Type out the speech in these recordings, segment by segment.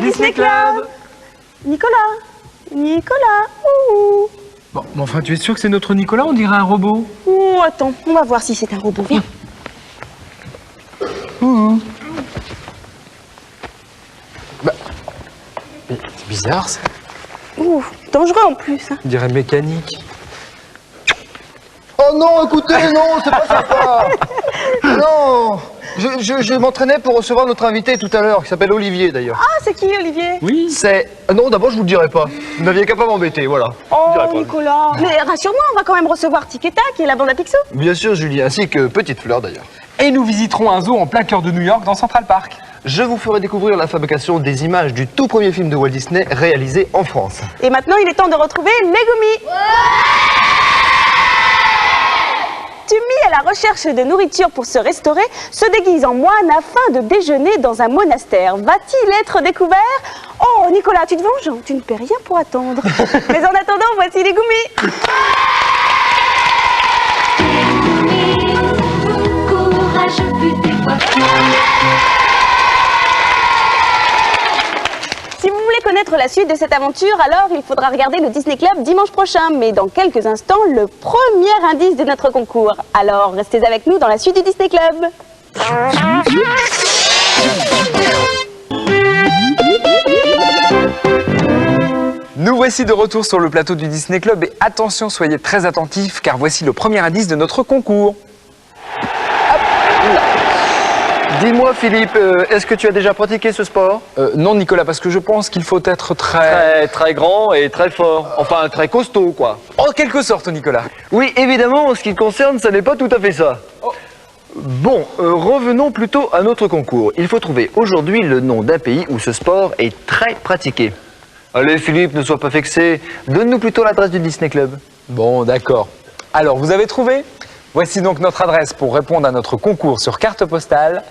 Disney Club. Nicolas, ouh. Bon, mais enfin, tu es sûr que c'est notre Nicolas? On dirait un robot. Oh, attends, on va voir si c'est un robot. Viens. Ouh. Bah, mais c'est bizarre, ça. Ouh, dangereux en plus. Hein. On dirait mécanique. Oh non, écoutez, non, c'est pas sympa. Non, je m'entraînais pour recevoir notre invité tout à l'heure, qui s'appelle Olivier d'ailleurs. Ah, c'est qui, Olivier? Oui. C'est... Non, d'abord, je vous le dirai pas. Vous n'aviez qu'à pas m'embêter, voilà. Oh, Nicolas. Mais rassure-moi, on va quand même recevoir Tic et Tac et la bande à Picsou. Bien sûr, Julie, ainsi que Petite Fleur d'ailleurs. Et nous visiterons un zoo en plein cœur de New York, dans Central Park. Je vous ferai découvrir la fabrication des images du tout premier film de Walt Disney réalisé en France. Et maintenant, il est temps de retrouver Megumi. Tumi, à la recherche de nourriture pour se restaurer, se déguise en moine afin de déjeuner dans un monastère. Va-t-il être découvert? Oh, Nicolas, tu te venges? Tu ne paies rien pour attendre. Mais en attendant, voici les Goumis. Si vous voulez connaître la suite de cette aventure, alors il faudra regarder le Disney Club dimanche prochain. Mais dans quelques instants, le premier indice de notre concours. Alors restez avec nous dans la suite du Disney Club. Nous voici de retour sur le plateau du Disney Club et attention, soyez très attentifs car voici le premier indice de notre concours. Dis-moi, Philippe, est-ce que tu as déjà pratiqué ce sport? Non, Nicolas, parce que je pense qu'il faut être très... Très grand et très fort. Enfin, très costaud, quoi. En quelque sorte, Nicolas. Oui, évidemment, en ce qui me concerne, ça n'est pas tout à fait ça. Bon, revenons plutôt à notre concours. Il faut trouver aujourd'hui le nom d'un pays où ce sport est très pratiqué. Allez, Philippe, ne sois pas vexé. Donne-nous plutôt l'adresse du Disney Club. Bon, d'accord. Alors, vous avez trouvé? Voici donc notre adresse pour répondre à notre concours sur carte postale.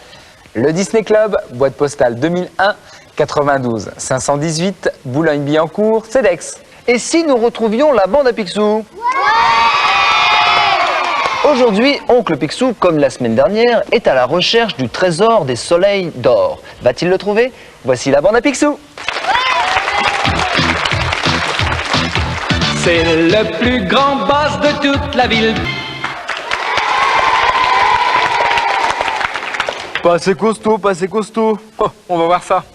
Le Disney Club, boîte postale 2001, 92 518, Boulogne-Billancourt, CEDEX. Et si nous retrouvions la bande à Picsou? Aujourd'hui, Oncle Picsou, comme la semaine dernière, est à la recherche du trésor des soleils d'or. Va-t-il le trouver? Voici la bande à Picsou. C'est le plus grand boss de toute la ville. Pas assez costaud, pas assez costaud. Oh, on va voir ça.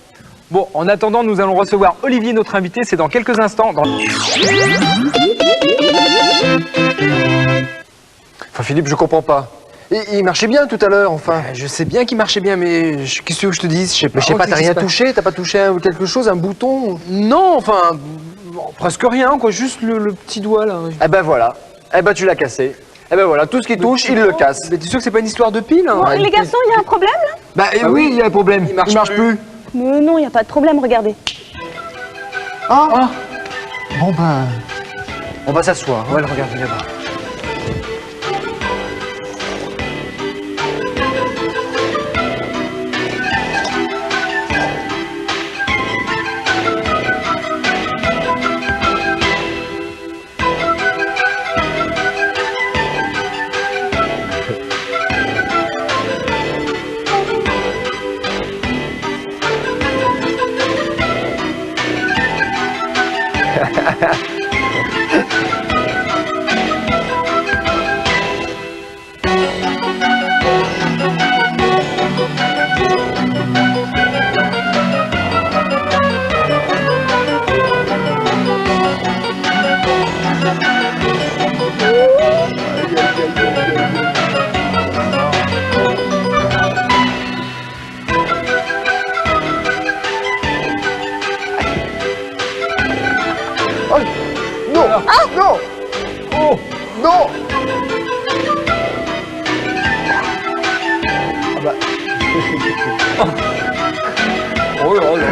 Bon, en attendant, nous allons recevoir Olivier, notre invité. C'est dans quelques instants. Enfin, Philippe, je comprends pas. Il marchait bien tout à l'heure, enfin. Je sais bien qu'il marchait bien, mais qu'est-ce que tu veux que je te dise? Je sais pas. Je sais pas, t'as rien touché? T'as pas touché quelque chose, un bouton? Non, enfin, bon, presque rien, quoi. Juste le petit doigt, là. Eh ben voilà. Eh ben tu l'as cassé. Eh ben voilà, tout ce qui touche, il le casse. Mais t'es sûr que c'est pas une histoire de pile, hein? Bon, les garçons, il y a un problème là? Bah oui, il y a un problème. Il marche plus. Mais non, il n'y a pas de problème, regardez. Ah. Bon ben, on va s'asseoir. On va le regarder là-bas. Non. Ah bah. Oh là là.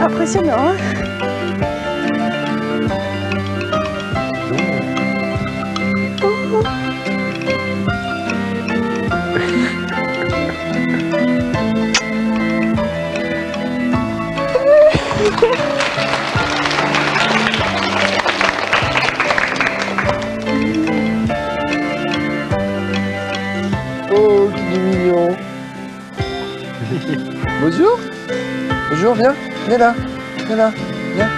Impressionnant, hein? Oh, qu'il est mignon. Bonjour. Bonjour, viens. Viens là. Viens là. Viens.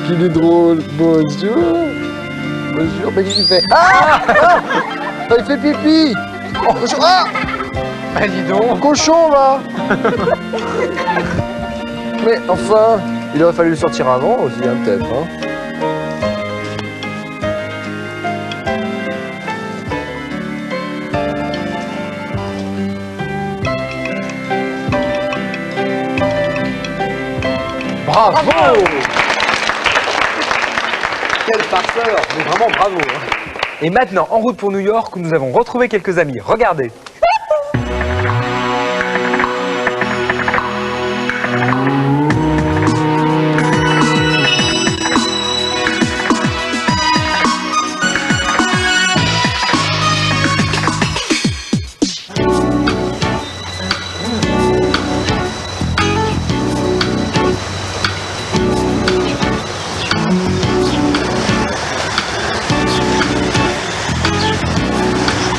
Qu'il est drôle. Bonjour. Bonjour. Mais qu'est-ce qu'il fait? Ah, il fait pipi. Oh, cochon. Ah, dis donc. cochon, là. Mais enfin, il aurait fallu le sortir avant aussi, hein, peut-être. Hein. Bravo. Quel farceur. Mais vraiment bravo. Et maintenant, en route pour New York, où nous avons retrouvé quelques amis. Regardez.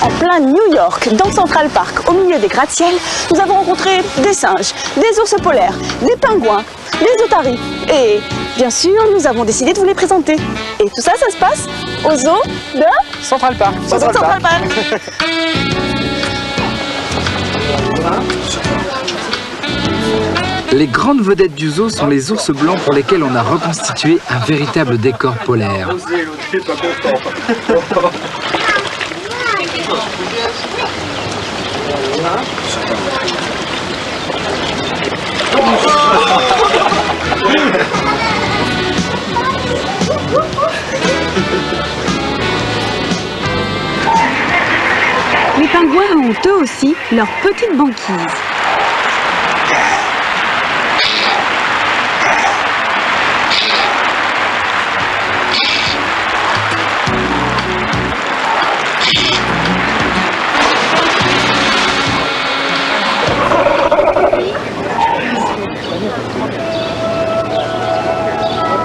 En plein New York, dans Central Park, au milieu des gratte-ciels, nous avons rencontré des singes, des ours polaires, des pingouins, des otaries. Et bien sûr, nous avons décidé de vous les présenter. Et tout ça, ça se passe au zoo de Central Park. Central Park. Les grandes vedettes du zoo sont les ours blancs pour lesquels on a reconstitué un véritable décor polaire. Les pingouins ont eux aussi leur petite banquise.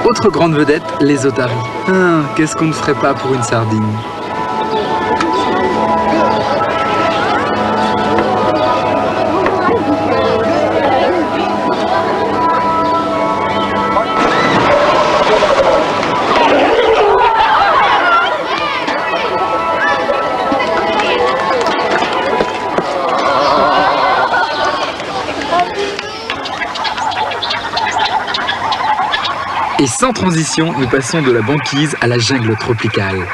Autre grande vedette, les otaries. Ah, qu'est-ce qu'on ne ferait pas pour une sardine? Et sans transition, nous passons de la banquise à la jungle tropicale.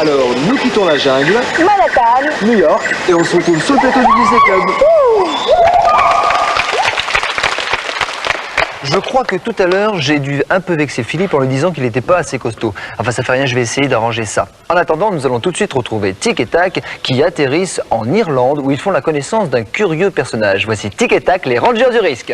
Alors, nous quittons la jungle, Manhattan. New York, et on se retrouve sur le plateau du Disney Club. Je crois que tout à l'heure, j'ai dû un peu vexer Philippe en lui disant qu'il n'était pas assez costaud. Enfin, ça fait rien, je vais essayer d'arranger ça. En attendant, nous allons tout de suite retrouver Tic et Tac qui atterrissent en Irlande où ils font la connaissance d'un curieux personnage. Voici Tic et Tac, les Rangers du risque.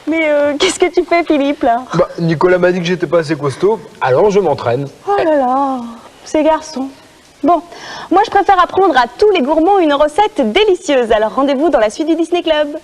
Mais qu'est-ce que tu fais, Philippe, là? Bah, Nicolas m'a dit que j'étais pas assez costaud, alors je m'entraîne. Oh là là, ces garçons. Bon, moi je préfère apprendre à tous les gourmands une recette délicieuse. Alors rendez-vous dans la suite du Disney Club.